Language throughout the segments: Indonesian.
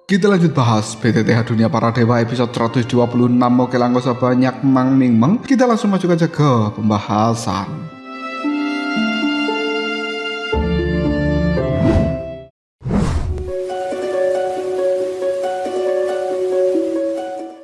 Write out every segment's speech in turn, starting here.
Kita lanjut bahas BTTH Dunia Para Dewa episode 126. Oke, langsung usah banyak meng. Kita langsung masuk aja ke pembahasan.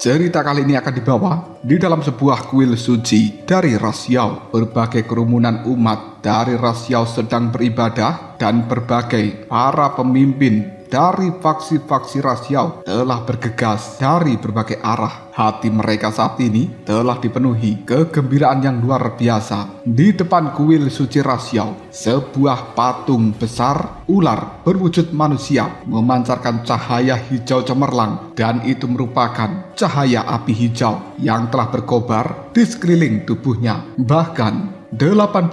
Cerita kali ini akan dibawa di dalam sebuah kuil suci dari ras Yao. Berbagai kerumunan umat dari ras Yao sedang beribadah dan berbagai para pemimpin dari faksi-faksi ras Yao telah bergegas dari berbagai arah. Hati mereka saat ini telah dipenuhi kegembiraan yang luar biasa. Di depan kuil suci ras Yao, sebuah patung besar ular berwujud manusia memancarkan cahaya hijau cemerlang, dan itu merupakan cahaya api hijau yang telah berkobar di sekeliling tubuhnya. Bahkan 81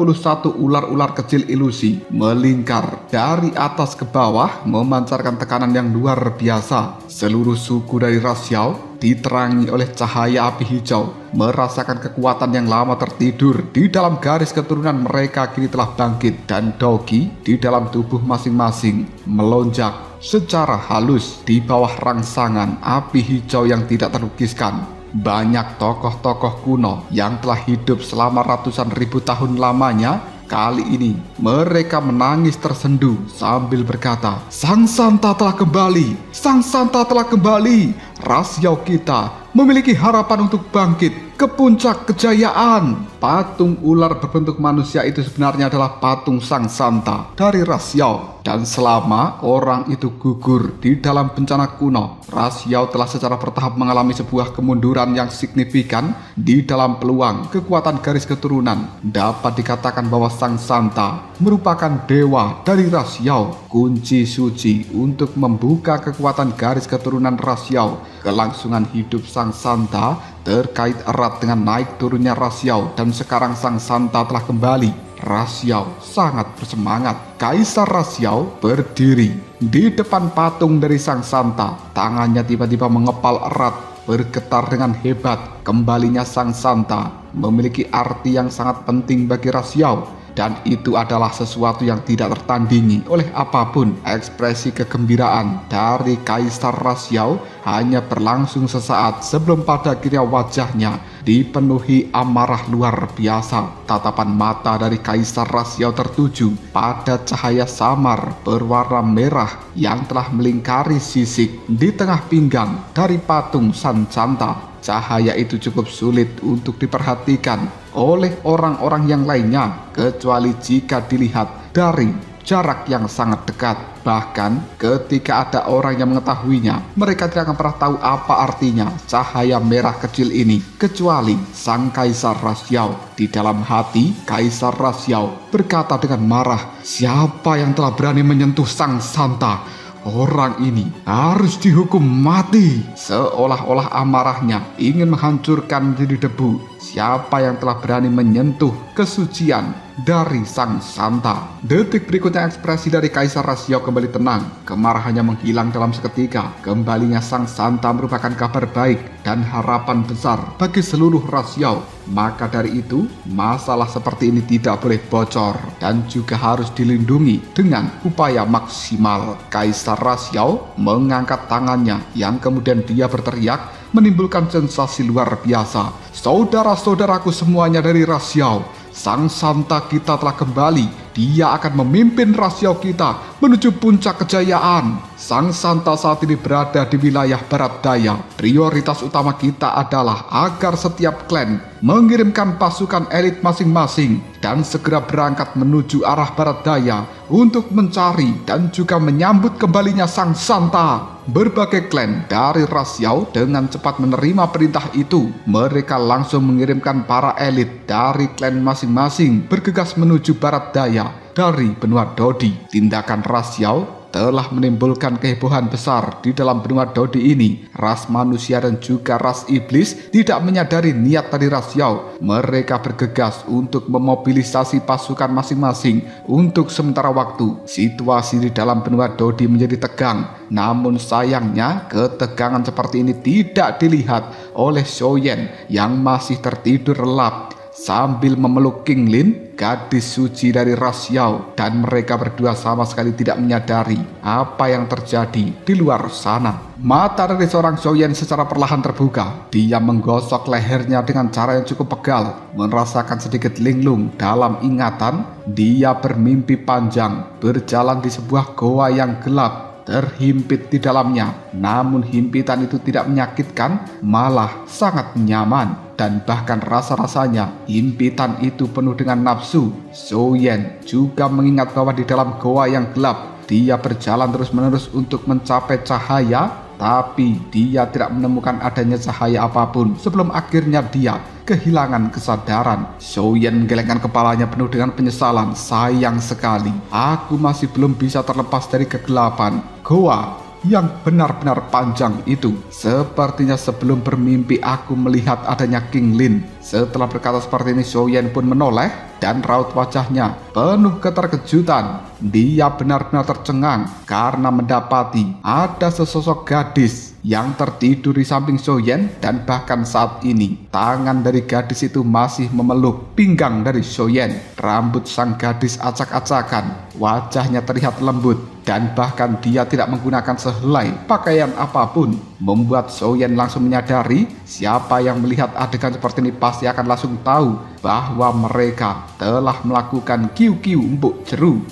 ular-ular kecil ilusi melingkar dari atas ke bawah memancarkan tekanan yang luar biasa. Seluruh suku dari ras Yao diterangi oleh cahaya api hijau, merasakan kekuatan yang lama tertidur di dalam garis keturunan mereka kini telah bangkit, dan dogi di dalam tubuh masing-masing melonjak secara halus di bawah rangsangan api hijau yang tidak terlukiskan. Banyak tokoh-tokoh kuno yang telah hidup selama ratusan ribu tahun lamanya, kali ini mereka menangis tersendu sambil berkata, "Sang Santa telah kembali! Sang Santa telah kembali! Ras Yao kita memiliki harapan untuk bangkit ke puncak kejayaan." Patung ular berbentuk manusia itu sebenarnya adalah patung Sang Santa dari ras Yao. Dan selama orang itu gugur di dalam bencana kuno, ras Yao telah secara bertahap mengalami sebuah kemunduran yang signifikan di dalam peluang kekuatan garis keturunan. Dapat dikatakan bahwa Sang Santa merupakan dewa dari ras Yao, kunci suci untuk membuka kekuatan garis keturunan ras Yao. Kelangsungan hidup Sang Santa terkait erat dengan naik turunnya ras Yao, dan sekarang Sang Santa telah kembali. Ras Yao sangat bersemangat. Kaisar ras Yao berdiri di depan patung dari Sang Santa. Tangannya tiba-tiba mengepal erat, bergetar dengan hebat. Kembalinya Sang Santa memiliki arti yang sangat penting bagi ras Yao, dan itu adalah sesuatu yang tidak tertandingi oleh apapun. Ekspresi kegembiraan dari Kaisar ras Yao hanya berlangsung sesaat sebelum pada akhirnya wajahnya dipenuhi amarah luar biasa. Tatapan mata dari Kaisar ras Yao tertuju pada cahaya samar berwarna merah yang telah melingkari sisik di tengah pinggang dari patung Sang Santa. Cahaya itu cukup sulit untuk diperhatikan oleh orang-orang yang lainnya, kecuali jika dilihat dari jarak yang sangat dekat. Bahkan ketika ada orang yang mengetahuinya, mereka tidak akan pernah tahu apa artinya cahaya merah kecil ini, kecuali Sang Kaisar ras Yao. Di dalam hati, Kaisar ras Yao berkata dengan marah, "Siapa yang telah berani menyentuh Sang Santa? Orang ini harus dihukum mati." Seolah-olah amarahnya ingin menghancurkan menjadi debu siapa yang telah berani menyentuh kesucian dari Sang Santa. Detik berikutnya ekspresi dari Kaisar ras Yao kembali tenang. Kemarahannya menghilang dalam seketika. Kembalinya Sang Santa merupakan kabar baik dan harapan besar bagi seluruh ras Yao. Maka dari itu, masalah seperti ini tidak boleh bocor dan juga harus dilindungi dengan upaya maksimal. Kaisar ras Yao mengangkat tangannya yang kemudian dia berteriak, menimbulkan sensasi luar biasa. "Saudara-saudaraku semuanya dari ras Yao, Sang Santa kita telah kembali. Dia akan memimpin ras Yao kita menuju puncak kejayaan." Sang Santa saat ini berada di wilayah barat daya. Prioritas utama kita adalah agar setiap klan mengirimkan pasukan elit masing-masing dan segera berangkat menuju arah barat daya untuk mencari dan juga menyambut kembalinya Sang Santa. Berbagai klan dari ras Yao dengan cepat menerima perintah itu. Mereka langsung mengirimkan para elit dari klan masing-masing bergegas menuju barat daya dari benua Dodi. Tindakan ras Yao telah menimbulkan kehebohan besar di dalam benua Dodi ini. Ras manusia dan juga ras iblis tidak menyadari niat dari ras Yao. Mereka bergegas untuk memobilisasi pasukan masing-masing untuk sementara waktu. Situasi di dalam benua Dodi menjadi tegang. Namun sayangnya ketegangan seperti ini tidak dilihat oleh Xiaoyan yang masih tertidur lelap. sambil memeluk King Lin, gadis suci dari ras Yao, dan mereka berdua sama sekali tidak menyadari apa yang terjadi di luar sana. Mata dari seorang Xiaoyan secara perlahan terbuka. Dia menggosok lehernya dengan cara yang cukup pegal, merasakan sedikit linglung dalam ingatan. Dia bermimpi panjang, berjalan di sebuah goa yang gelap, terhimpit di dalamnya. Namun himpitan itu tidak menyakitkan, malah sangat nyaman. Dan bahkan rasa-rasanya himpitan itu penuh dengan nafsu. Xiaoyan juga mengingat bahwa di dalam goa yang gelap, dia berjalan terus-menerus untuk mencapai cahaya, tapi dia tidak menemukan adanya cahaya apapun sebelum akhirnya dia kehilangan kesadaran. Xiaoyan menggelengkan kepalanya penuh dengan penyesalan. Sayang sekali, aku masih belum bisa terlepas dari kegelapan goa yang benar-benar panjang itu. Sepertinya sebelum bermimpi aku melihat adanya King Lin. Setelah berkata seperti ini, Xiaoyan pun menoleh dan raut wajahnya penuh keterkejutan. Dia benar-benar tercengang karena mendapati ada sesosok gadis yang tertidur di samping Xiaoyan, dan bahkan saat ini tangan dari gadis itu masih memeluk pinggang dari Xiaoyan. Rambut sang gadis acak-acakan, wajahnya terlihat lembut, dan bahkan dia tidak menggunakan sehelai pakaian apapun, membuat Xiaoyan langsung menyadari siapa yang melihat adegan seperti ini pasti akan langsung tahu bahwa mereka telah melakukan kiu-kiu empuk jeru.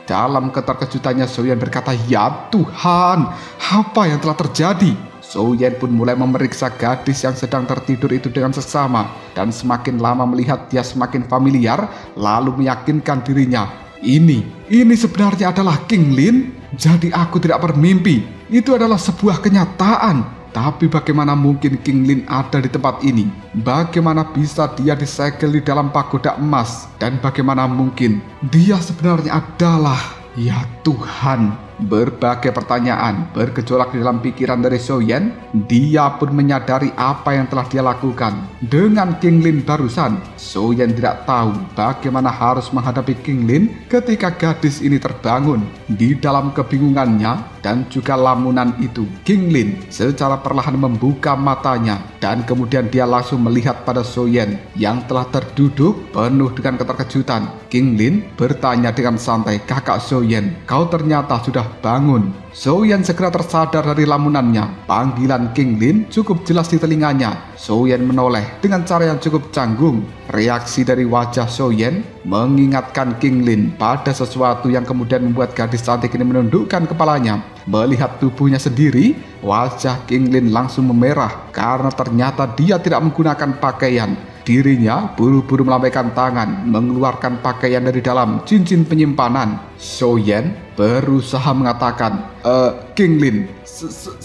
Dalam keterkejutannya, Xiaoyan berkata, "Ya Tuhan, apa yang telah terjadi?" Xiaoyan pun mulai memeriksa gadis yang sedang tertidur itu dengan seksama, dan semakin lama melihat dia semakin familiar, lalu meyakinkan dirinya, ini sebenarnya adalah King Lin. Jadi aku tidak bermimpi, itu adalah sebuah kenyataan. Tapi bagaimana mungkin King Lin ada di tempat ini? Bagaimana bisa dia disegel di dalam pagoda emas? Dan bagaimana mungkin dia sebenarnya adalah, ya Tuhan? Berbagai pertanyaan bergejolak di dalam pikiran dari Xiaoyan. Dia pun menyadari apa yang telah dia lakukan dengan King Lin barusan. Xiaoyan tidak tahu bagaimana harus menghadapi King Lin ketika gadis ini terbangun. Di dalam kebingungannya dan juga lamunan itu, King Lin secara perlahan membuka matanya, dan kemudian dia langsung melihat pada Xiaoyan yang telah terduduk penuh dengan keterkejutan. King Lin bertanya dengan santai, "Kakak Xiaoyan, kau ternyata sudah bangun." Xiaoyan segera tersadar dari lamunannya. Panggilan King Lin cukup jelas di telinganya. Xiaoyan menoleh dengan cara yang cukup canggung. Reaksi dari wajah Xiaoyan mengingatkan King Lin pada sesuatu yang kemudian membuat gadis cantik ini menundukkan kepalanya. Melihat tubuhnya sendiri, wajah King Lin langsung memerah karena ternyata dia tidak menggunakan pakaian. Dirinya buru-buru melambaikan tangan, mengeluarkan pakaian dari dalam cincin penyimpanan. Xiaoyan berusaha mengatakan, King Lin,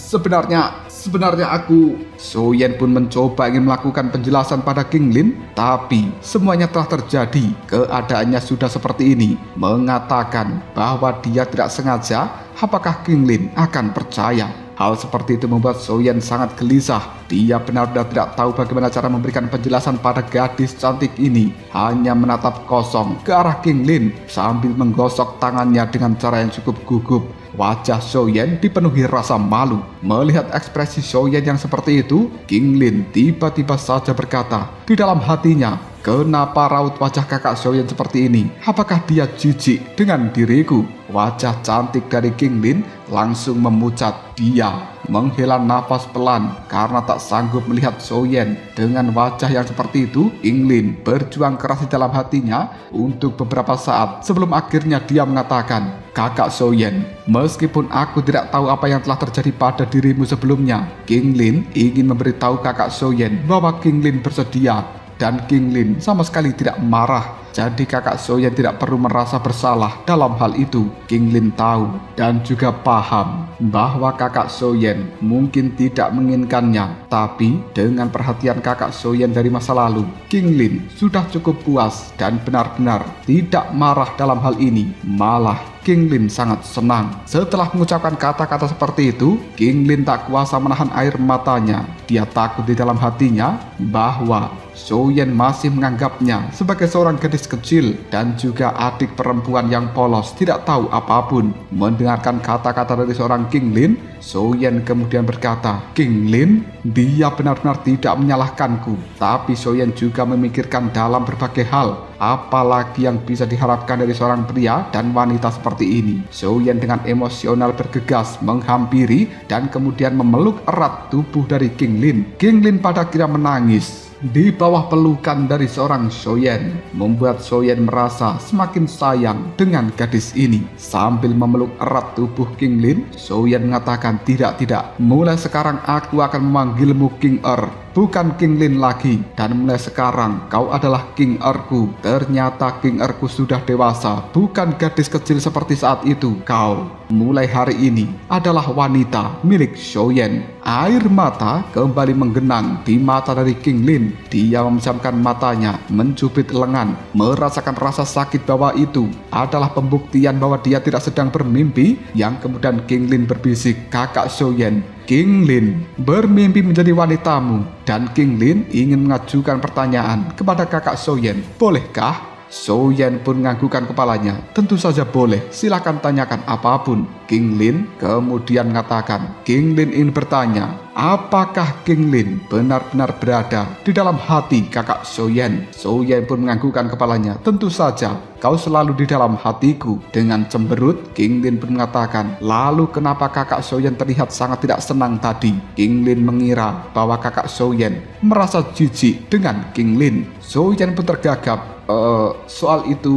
sebenarnya aku... Xiaoyan pun mencoba ingin melakukan penjelasan pada King Lin, tapi semuanya telah terjadi. Keadaannya sudah seperti ini, mengatakan bahwa dia tidak sengaja. Apakah King Lin akan percaya? Hal seperti itu membuat Xiaoyan sangat gelisah. Dia benar-benar tidak tahu bagaimana cara memberikan penjelasan pada gadis cantik ini. Hanya menatap kosong ke arah King Lin sambil menggosok tangannya dengan cara yang cukup gugup. Wajah Xiaoyan dipenuhi rasa malu. Melihat ekspresi Xiaoyan yang seperti itu, King Lin tiba-tiba saja berkata di dalam hatinya, "Kenapa raut wajah kakak Xiaoyan seperti ini? Apakah dia jijik dengan diriku?" Wajah cantik dari King Lin langsung memucat. Dia menghela nafas pelan karena tak sanggup melihat Xiaoyan dengan wajah yang seperti itu. King Lin berjuang keras di dalam hatinya untuk beberapa saat sebelum akhirnya dia mengatakan, "Kakak Xiaoyan, meskipun aku tidak tahu apa yang telah terjadi pada dirimu sebelumnya, King Lin ingin memberitahu kakak Xiaoyan bahwa King Lin bersedia." Dan King Lin sama sekali tidak marah. Jadi kakak Xiaoyan tidak perlu merasa bersalah dalam hal itu. King Lin tahu dan juga paham bahwa kakak Xiaoyan mungkin tidak menginginkannya. Tapi dengan perhatian kakak Xiaoyan dari masa lalu, King Lin sudah cukup puas dan benar-benar tidak marah dalam hal ini. Malah King Lin sangat senang. Setelah mengucapkan kata-kata seperti itu, King Lin tak kuasa menahan air matanya. Dia takut di dalam hatinya bahwa Xiaoyan masih menganggapnya sebagai seorang gadis gadis kecil dan juga adik perempuan yang polos tidak tahu apapun. Mendengarkan kata-kata dari seorang King Lin, Soyen kemudian berkata, "King Lin, dia benar-benar tidak menyalahkanku." Tapi Soyen juga memikirkan dalam berbagai hal. Apalagi yang bisa diharapkan dari seorang pria dan wanita seperti ini. Soyen dengan emosional bergegas menghampiri dan kemudian memeluk erat tubuh dari King Lin. King Lin pada akhirnya menangis di bawah pelukan dari seorang Soyen, membuat Soyen merasa semakin sayang dengan gadis ini. Sambil memeluk erat tubuh King Lin, Soyen mengatakan, tidak, mulai sekarang aku akan memanggilmu King bukan King Lin lagi, dan mulai sekarang kau adalah King ku. Ternyata King ku sudah dewasa, bukan gadis kecil seperti saat itu. Kau mulai hari ini adalah wanita milik Soyen. Air mata kembali menggenang di mata dari King Lin. Dia memejamkan matanya, mencubit lengan, merasakan rasa sakit bahwa itu adalah pembuktian bahwa dia tidak sedang bermimpi. Yang kemudian King Lin berbisik, "Kakak Soyen, King Lin bermimpi menjadi wanitamu." Dan King Lin ingin mengajukan pertanyaan kepada kakak Soyen. "Bolehkah?" Soyen pun menganggukkan kepalanya. "Tentu saja boleh, silakan tanyakan apapun." King Lin kemudian mengatakan, King Lin ingin bertanya, apakah King Lin benar-benar berada di dalam hati kakak Soyen? Soyen pun menganggukkan kepalanya. "Tentu saja, kau selalu di dalam hatiku." Dengan cemberut, King Lin pun mengatakan, "Lalu kenapa kakak Soyen terlihat sangat tidak senang tadi?" King Lin mengira bahwa kakak Soyen merasa jijik dengan King Lin. Soyen pun tergagap. Soal itu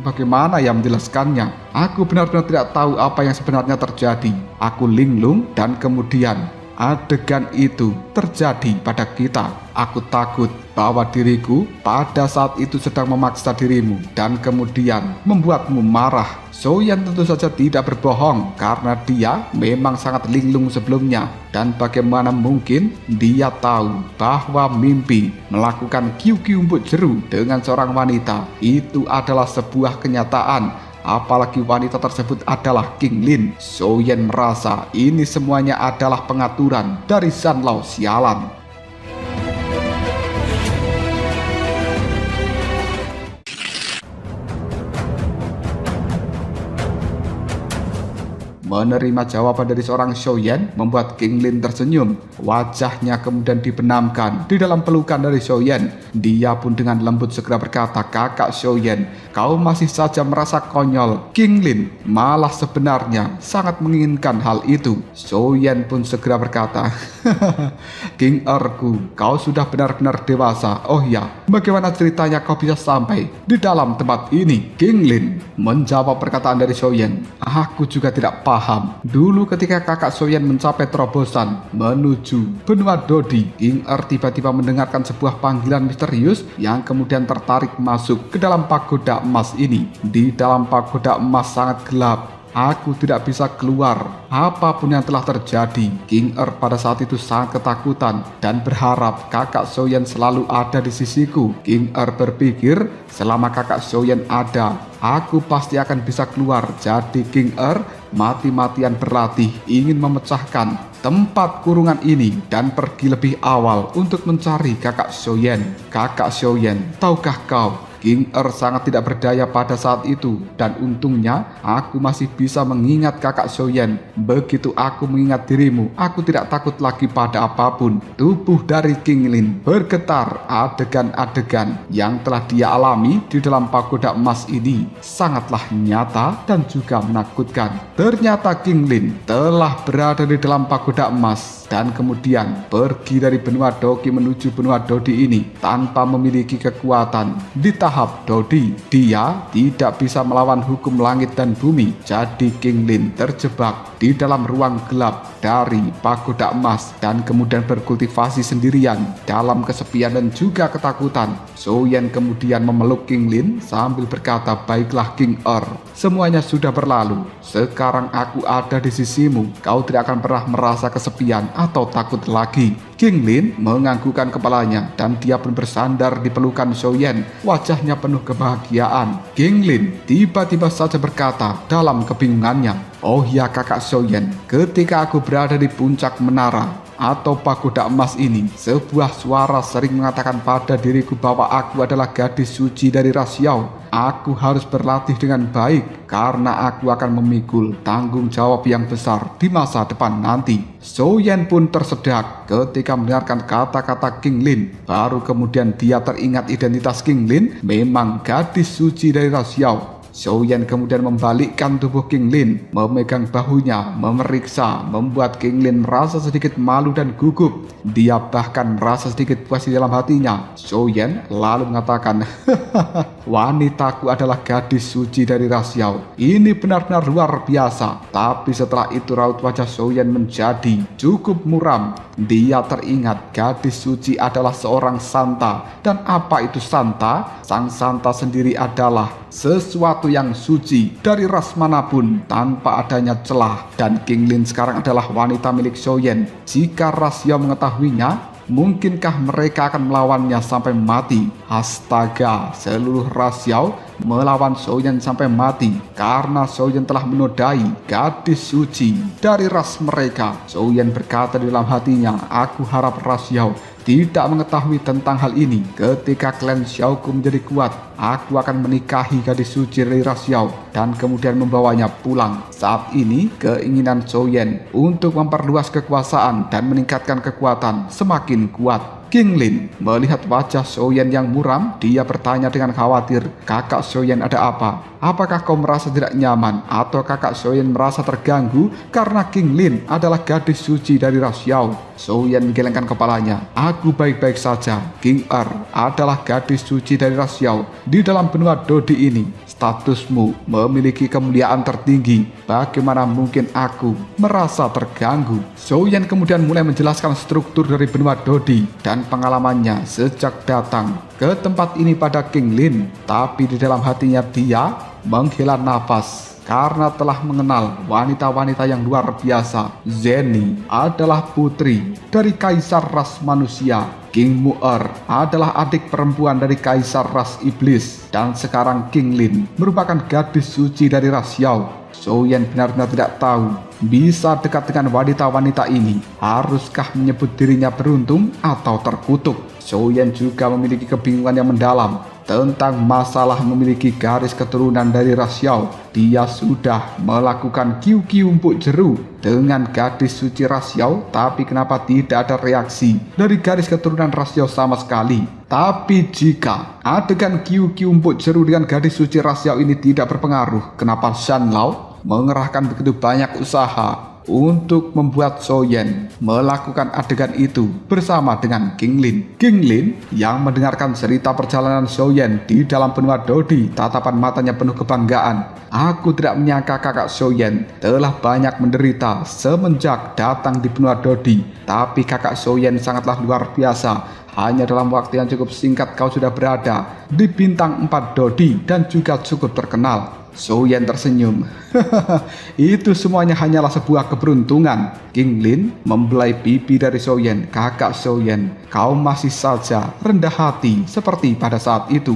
bagaimana ya menjelaskannya? Aku benar-benar tidak tahu apa yang sebenarnya terjadi. Aku linglung dan kemudian adegan itu terjadi pada kita. Aku takut bahwa diriku pada saat itu sedang memaksa dirimu dan kemudian membuatmu marah. Soyen tentu saja tidak berbohong karena dia memang sangat linglung sebelumnya. Dan bagaimana mungkin dia tahu bahwa mimpi melakukan kiu-kiu umbut jeru dengan seorang wanita itu adalah sebuah kenyataan. Apalagi wanita tersebut adalah King Lin. Soyen merasa ini semuanya adalah pengaturan dari Zanlao sialan. Menerima jawaban dari seorang Soyen membuat King Lin tersenyum. Wajahnya kemudian dibenamkan di dalam pelukan dari Soyen. Dia pun dengan lembut segera berkata, "Kakak Soyen, kau masih saja merasa konyol." King Lin malah sebenarnya sangat menginginkan hal itu. Soyen pun segera berkata, "King ku, kau sudah benar-benar dewasa. Oh ya, bagaimana ceritanya kau bisa sampai di dalam tempat ini?" King Lin menjawab perkataan dari Soyen, "Aku juga tidak paham. Dulu ketika kakak Soyen mencapai terobosan menuju benua Dodi, King tiba-tiba mendengarkan sebuah panggilan misterius yang kemudian tertarik masuk ke dalam pagoda emas ini. Di dalam pagoda emas sangat gelap. Aku tidak bisa keluar. Apapun yang telah terjadi, King pada saat itu sangat ketakutan dan berharap kakak Soyen selalu ada di sisiku. King berpikir, selama kakak Soyen ada, aku pasti akan bisa keluar. Jadi King mati-matian berlatih ingin memecahkan tempat kurungan ini dan pergi lebih awal untuk mencari kakak Soyen. Kakak Soyen, tahukah kau? King sangat tidak berdaya pada saat itu, dan untungnya aku masih bisa mengingat kakak Soyen. Begitu aku mengingat dirimu, aku tidak takut lagi pada apapun." Tubuh dari King Lin bergetar. Adegan-adegan yang telah dia alami di dalam pagoda emas ini sangatlah nyata dan juga menakutkan. Ternyata King Lin telah berada di dalam pagoda emas dan kemudian pergi dari benua Doki menuju benua Dodi ini tanpa memiliki kekuatan. Di tahap Dodi, dia tidak bisa melawan hukum langit dan bumi. Jadi King Lin terjebak di dalam ruang gelap dari pagoda emas dan kemudian berkultivasi sendirian dalam kesepian dan juga ketakutan. Soyen kemudian memeluk King Lin sambil berkata, "Baiklah King semuanya sudah berlalu. Sekarang aku ada di sisimu. Kau tidak akan pernah merasa kesepian atau takut lagi." King Lin menganggukkan kepalanya dan dia pun bersandar di pelukan Soyen. Wajahnya penuh kebahagiaan. King Lin tiba-tiba saja berkata dalam kebingungannya, "Oh ya kakak Soyen, ketika aku berada di puncak menara, atau pagoda emas ini, sebuah suara sering mengatakan pada diriku bahwa aku adalah gadis suci dari ras Xiao. Aku harus berlatih dengan baik karena aku akan memikul tanggung jawab yang besar di masa depan nanti. Zhou Yan pun tersedak ketika mendengarkan kata-kata King Lin. Baru kemudian dia teringat identitas King Lin memang gadis suci dari ras Xiao. Zhou Yan kemudian membalikkan tubuh King Lin, memegang bahunya, memeriksa, membuat King Lin merasa sedikit malu dan gugup. Dia bahkan merasa sedikit puas di dalam hatinya. Zhou Yan lalu mengatakan, wanitaku adalah gadis suci dari ras Xiao. Ini benar-benar luar biasa. Tapi setelah itu raut wajah Zhou Yan menjadi cukup muram. Dia teringat gadis suci adalah seorang santa. Dan apa itu santa? Sang santa sendiri adalah sesuatu yang suci dari ras manapun tanpa adanya celah. Dan King Lin sekarang adalah wanita milik Zhou Yan. Jika ras Xiao mengetahuinya, mungkinkah mereka akan melawannya sampai mati? Astaga, seluruh ras Xiao melawan Zhou Yan sampai mati karena Zhou Yan telah menodai gadis suci dari ras mereka. Zhou Yan berkata di dalam hatinya, aku harap ras Xiao tidak mengetahui tentang hal ini. Ketika klan Xiaoku menjadi kuat, aku akan menikahi gadis suci dari ras Xiao dan kemudian membawanya pulang. Saat ini keinginan Zhou Yan untuk memperluas kekuasaan dan meningkatkan kekuatan semakin kuat. King Lin melihat wajah Zhou Yan yang muram, dia bertanya dengan khawatir, kakak Zhou Yan ada apa? Apakah kau merasa tidak nyaman atau kakak Zhou Yan merasa terganggu karena King Lin adalah gadis suci dari ras Xiao? Zhou Yan menggelengkan kepalanya. Aku baik-baik saja. King adalah gadis suci dari ras Xiao. Di dalam benua Dodi ini, statusmu memiliki kemuliaan tertinggi. Bagaimana mungkin aku merasa terganggu? Zhou Yan kemudian mulai menjelaskan struktur dari benua Dodi dan pengalamannya sejak datang ke tempat ini pada King Lin. Tapi di dalam hatinya dia menghela nafas karena telah mengenal wanita-wanita yang luar biasa. Zeni adalah putri dari kaisar ras manusia. King Mu'er adalah adik perempuan dari kaisar ras iblis. Dan sekarang King Lin merupakan gadis suci dari ras Xiao. Zhou Yan benar-benar tidak tahu bisa dekat dengan wanita-wanita ini. Haruskah menyebut dirinya beruntung atau terkutuk? Zhou Yan juga memiliki kebingungan yang mendalam tentang masalah memiliki garis keturunan dari ras Xiao. Dia sudah melakukan kiu-kiu empuk jeru dengan gadis suci ras Xiao, tapi kenapa tidak ada reaksi dari garis keturunan ras Xiao sama sekali? Tapi jika adegan kiu-kiu empuk jeru dengan gadis suci ras Xiao ini tidak berpengaruh, kenapa Shan Lao mengerahkan begitu banyak usaha untuk membuat Zhou Yan melakukan adegan itu bersama dengan King Lin? King Lin yang mendengarkan cerita perjalanan Zhou Yan di dalam benua Dodi, tatapan matanya penuh kebanggaan. Aku tidak menyangka kakak Zhou Yan telah banyak menderita semenjak datang di benua Dodi. Tapi kakak Zhou Yan sangatlah luar biasa. Hanya dalam waktu yang cukup singkat kau sudah berada di bintang 4 Dodi dan juga cukup terkenal. Zhou Yan tersenyum. Itu semuanya hanyalah sebuah keberuntungan. King Lin membelai pipi dari Zhou Yan. Kakak Zhou Yan, kau masih saja rendah hati seperti pada saat itu.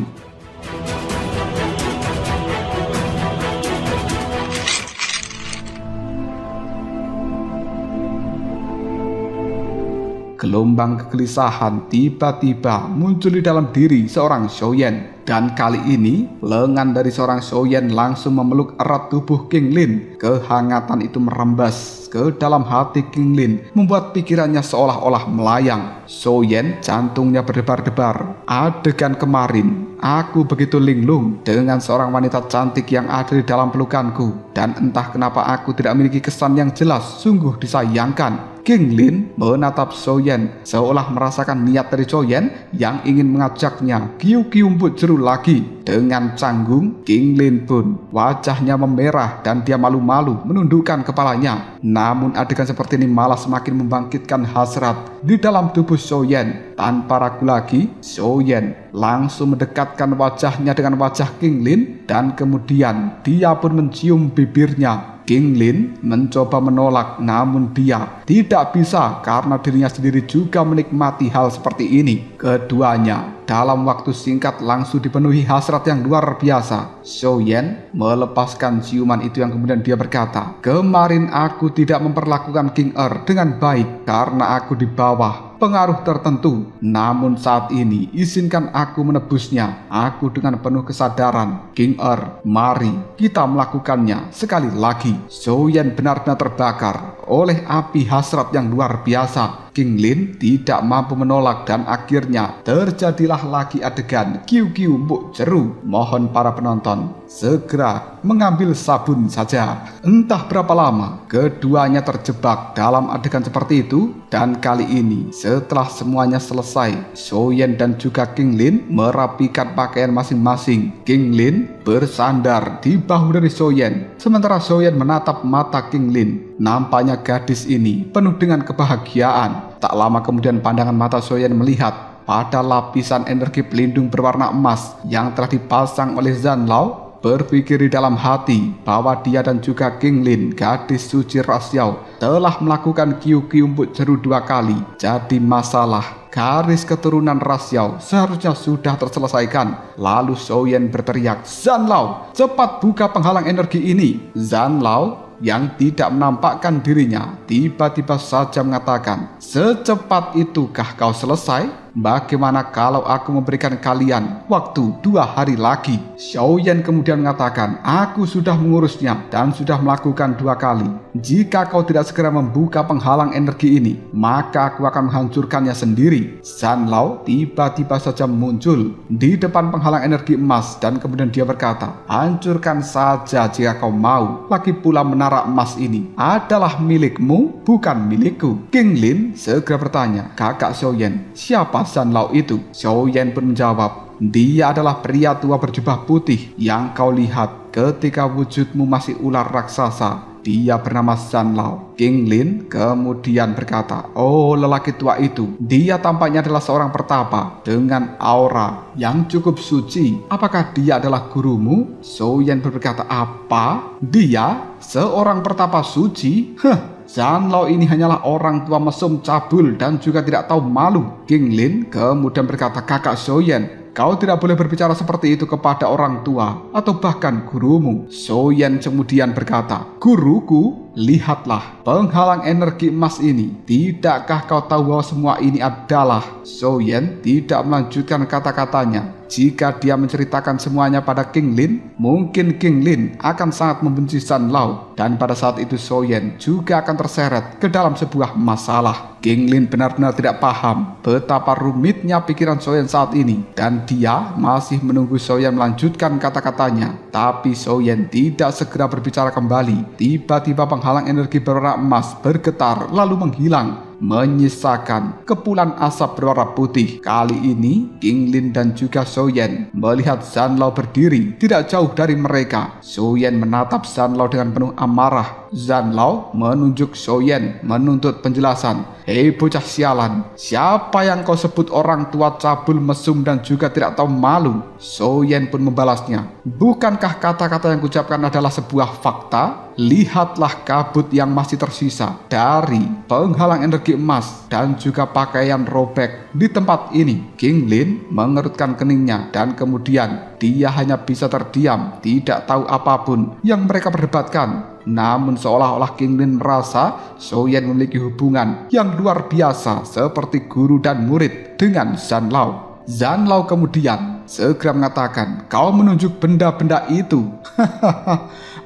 Gelombang kegelisahan tiba-tiba muncul di dalam diri seorang Zhou Yan. Dan kali ini, lengan dari seorang Zhou Yan langsung memeluk erat tubuh King Lin. Kehangatan itu merembas ke dalam hati King Lin, membuat pikirannya seolah-olah melayang. Zhou Yan jantungnya berdebar-debar. Adegan kemarin, aku begitu linglung dengan seorang wanita cantik yang ada di dalam pelukanku. Dan entah kenapa aku tidak memiliki kesan yang jelas, sungguh disayangkan. King Lin menatap Zhou Yan seolah merasakan niat dari Zhou Yan yang ingin mengajaknya kiu-kiu empuk jeru lagi. Dengan canggung, King Lin pun wajahnya memerah dan dia malu-malu menundukkan kepalanya. Namun adegan seperti ini malah semakin membangkitkan hasrat di dalam tubuh Zhou Yan. Tanpa ragu lagi, Zhou Yan langsung mendekatkan wajahnya dengan wajah King Lin dan kemudian dia pun mencium bibirnya. King Lin mencoba menolak, namun dia tidak bisa karena dirinya sendiri juga menikmati hal seperti ini. Keduanya dalam waktu singkat langsung dipenuhi hasrat yang luar biasa. Zhou Yan melepaskan ciuman itu yang kemudian dia berkata, "Kemarin aku tidak memperlakukan King dengan baik karena aku di bawah pengaruh tertentu. Namun saat ini izinkan aku menebusnya. Aku dengan penuh kesadaran. King mari kita melakukannya sekali lagi." Zhou Yan benar-benar terbakar oleh api hasrat yang luar biasa. King Lin tidak mampu menolak dan akhirnya terjadilah lagi adegan kiu-kiu mbok jeru. Mohon para penonton segera mengambil sabun saja. Entah berapa lama keduanya terjebak dalam adegan seperti itu, dan kali ini setelah semuanya selesai, Zhou Yan dan juga King Lin merapikan pakaian masing-masing. King Lin bersandar di bahu dari Zhou Yan, sementara Zhou Yan menatap mata King Lin. Nampaknya gadis ini penuh dengan kebahagiaan. Tak lama kemudian pandangan mata Zhou Yan melihat pada lapisan energi pelindung berwarna emas yang telah dipasang oleh Zhan Lao. Berpikir di dalam hati bahwa dia dan juga King Lin, gadis suci ras Yao, telah melakukan kiu-kiu mbok jeru 2 kali. Jadi masalah garis keturunan ras Yao seharusnya sudah terselesaikan. Lalu Zhou Yan berteriak, "Zhan Lao, cepat buka penghalang energi ini." Zhan Lao yang tidak menampakkan dirinya tiba-tiba saja mengatakan, "Secepat itukah kau selesai? Bagaimana kalau aku memberikan kalian waktu 2 hari lagi?" Zhou Yan kemudian mengatakan, "Aku sudah mengurusnya dan sudah melakukan 2 kali. Jika kau tidak segera membuka penghalang energi ini, maka aku akan menghancurkannya sendiri." Zhan Lao tiba-tiba saja muncul di depan penghalang energi emas dan kemudian dia berkata, "Hancurkan saja jika kau mau. Lagi pula menara emas ini adalah milikmu, bukan milikku." King Lin segera bertanya, "Kakak Zhou Yan, siapa Zhan Lao itu?" Zhou Yan pun menjawab, "Dia adalah pria tua berjubah putih yang kau lihat ketika wujudmu masih ular raksasa. Dia bernama Zhan Lao." King Lin kemudian berkata, "Oh, lelaki tua itu, dia tampaknya adalah seorang pertapa dengan aura yang cukup suci. Apakah dia adalah gurumu?" Zhou Yan berkata, "Apa? Dia seorang pertapa suci? Zhan Lao ini hanyalah orang tua mesum cabul dan juga tidak tahu malu." King Lin kemudian berkata, "Kakak Zhou Yan, kau tidak boleh berbicara seperti itu kepada orang tua atau bahkan gurumu." Zhou Yan kemudian berkata, "Guruku? Lihatlah penghalang energi emas ini. Tidakkah kau tahu bahwa semua ini adalah..." Zhou Yan tidak melanjutkan kata-katanya. Jika dia menceritakan semuanya pada King Lin, mungkin King Lin akan sangat membenci Zhan Lao, dan pada saat itu Zhou Yan juga akan terseret ke dalam sebuah masalah. King Lin benar-benar tidak paham betapa rumitnya pikiran Zhou Yan saat ini, dan dia masih menunggu Zhou Yan melanjutkan kata-katanya. Tapi Zhou Yan tidak segera berbicara kembali. Tiba-tiba penghalang energi berwarna emas bergetar lalu menghilang, menyisakan kepulan asap berwarna putih. Kali ini King Lin dan juga Zhou Yan melihat Zhan Lao berdiri tidak jauh dari mereka. Zhou Yan menatap Zhan Lao dengan penuh amarah. Zhan Lao menunjuk Zhou Yan menuntut penjelasan. "Hei bocah sialan, siapa yang kau sebut orang tua cabul mesum dan juga tidak tahu malu?" Zhou Yan pun membalasnya, "Bukankah kata-kata yang kuucapkan adalah sebuah fakta? Lihatlah kabut yang masih tersisa dari penghalang energi emas dan juga pakaian robek di tempat ini." King Lin mengerutkan keningnya dan kemudian dia hanya bisa terdiam, tidak tahu apapun yang mereka perdebatkan. Namun seolah-olah King Lin merasa Zhou Yan memiliki hubungan yang luar biasa seperti guru dan murid dengan Zhan Lao. Zhan Lao kemudian segera mengatakan, "Kau menunjuk benda-benda itu?"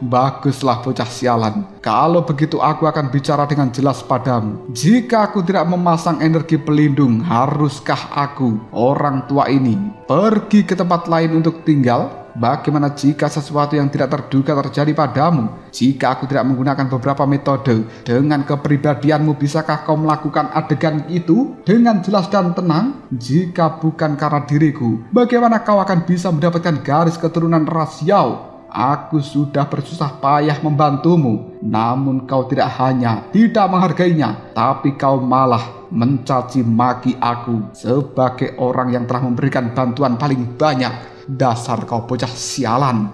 "Baguslah bocah sialan. Kalau begitu aku akan bicara dengan jelas padamu. Jika aku tidak memasang energi pelindung, haruskah aku, orang tua ini, pergi ke tempat lain untuk tinggal? Bagaimana jika sesuatu yang tidak terduga terjadi padamu? Jika aku tidak menggunakan beberapa metode, dengan kepribadianmu bisakah kau melakukan adegan itu dengan jelas dan tenang? Jika bukan karena diriku, bagaimana kau akan bisa mendapatkan garis keturunan ras Yao? Aku sudah bersusah payah membantumu, namun kau tidak hanya tidak menghargainya, tapi kau malah mencaci maki aku sebagai orang yang telah memberikan bantuan paling banyak. Dasar kau bocah sialan."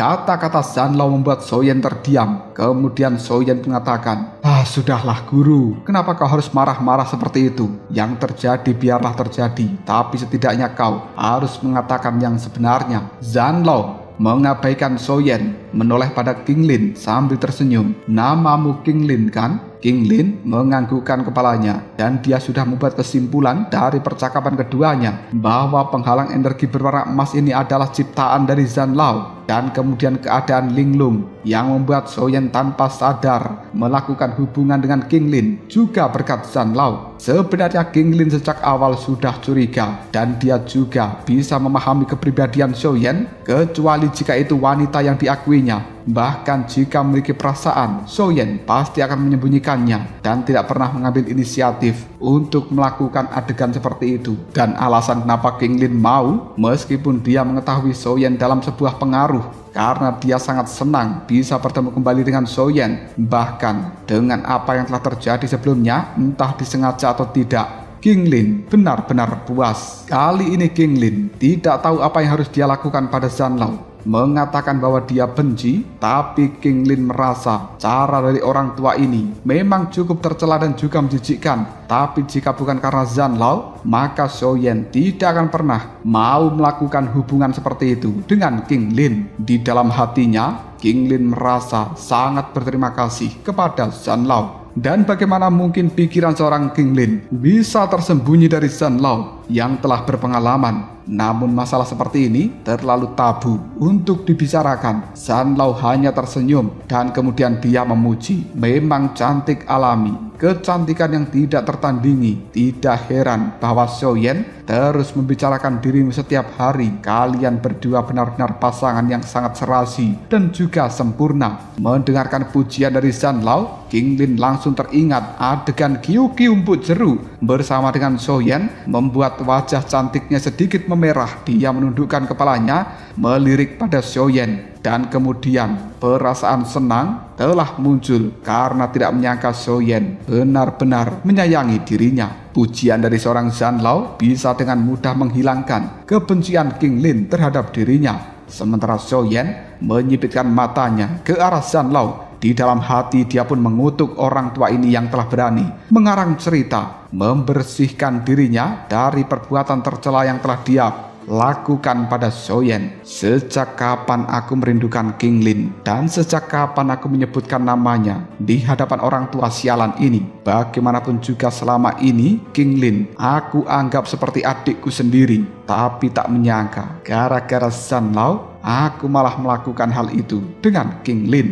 Kata-kata Zanlao membuat Soyen terdiam. Kemudian Soyen mengatakan, sudahlah guru, kenapa kau harus marah-marah seperti itu? Yang terjadi biarlah terjadi, tapi setidaknya kau harus mengatakan yang sebenarnya. Zanlao mengabaikan Soyen, menoleh pada King Lin sambil tersenyum. Namamu King Lin kan? King Lin menganggukkan kepalanya dan dia sudah membuat kesimpulan dari percakapan keduanya bahwa penghalang energi berwarna emas ini adalah ciptaan dari Zanlao. Dan kemudian keadaan Linglung yang membuat Soyen tanpa sadar melakukan hubungan dengan King Lin juga berkat Zanlao. Sebenarnya King Lin sejak awal sudah curiga dan dia juga bisa memahami kepribadian Soyen kecuali jika itu wanita yang diakuinya. Bahkan jika memiliki perasaan, Soyen pasti akan menyembunyikannya dan tidak pernah mengambil inisiatif untuk melakukan adegan seperti itu. Dan alasan kenapa King Lin mau, meskipun dia mengetahui Soyen dalam sebuah pengaruh, karena dia sangat senang bisa bertemu kembali dengan Soyen. Bahkan dengan apa yang telah terjadi sebelumnya, entah disengaja atau tidak, King Lin benar-benar puas. Kali ini King Lin tidak tahu apa yang harus dia lakukan pada Zanlao. Mengatakan bahwa dia benci, tapi King Lin merasa cara dari orang tua ini memang cukup tercela dan juga menjijikkan. Tapi jika bukan karena Zanlao, maka Soyen tidak akan pernah mau melakukan hubungan seperti itu dengan King Lin. Di dalam hatinya, King Lin merasa sangat berterima kasih kepada Zanlao. Dan bagaimana mungkin pikiran seorang King Lin bisa tersembunyi dari Zanlao yang telah berpengalaman? Namun masalah seperti ini terlalu tabu untuk dibicarakan. Zanlao hanya tersenyum dan kemudian dia memuji. Memang cantik alami, kecantikan yang tidak tertandingi. Tidak heran bahwa Soyen terus membicarakan dirimu setiap hari. Kalian berdua benar-benar pasangan yang sangat serasi dan juga sempurna. Mendengarkan pujian dari Zanlao, King Lin langsung teringat adegan Kyuki Umput Jeru bersama dengan Soyen membuat wajah cantiknya sedikit memerah. Dia menundukkan kepalanya melirik pada Soyen dan kemudian perasaan senang telah muncul karena tidak menyangka Soyen benar-benar menyayangi dirinya. Pujian dari seorang Zanlao bisa dengan mudah menghilangkan kebencian King Lin terhadap dirinya. Sementara Soyen menyipitkan matanya ke arah Zanlao. Di dalam hati dia pun mengutuk orang tua ini yang telah berani mengarang cerita, membersihkan dirinya dari perbuatan tercela yang telah dia lakukan pada Soyen. Sejak kapan aku merindukan King Lin, dan sejak kapan aku menyebutkan namanya di hadapan orang tua sialan ini. Bagaimanapun juga selama ini King Lin aku anggap seperti adikku sendiri. Tapi tak menyangka gara-gara Zanlao aku malah melakukan hal itu dengan King Lin.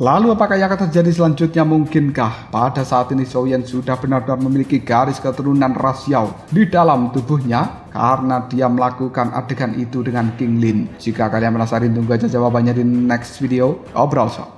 Lalu apakah yang akan terjadi selanjutnya? Mungkinkah pada saat ini Soyen sudah benar-benar memiliki garis keturunan rasial di dalam tubuhnya karena dia melakukan adegan itu dengan King Lin? Jika kalian penasaran, tunggu aja jawabannya di next video Obrol Shop.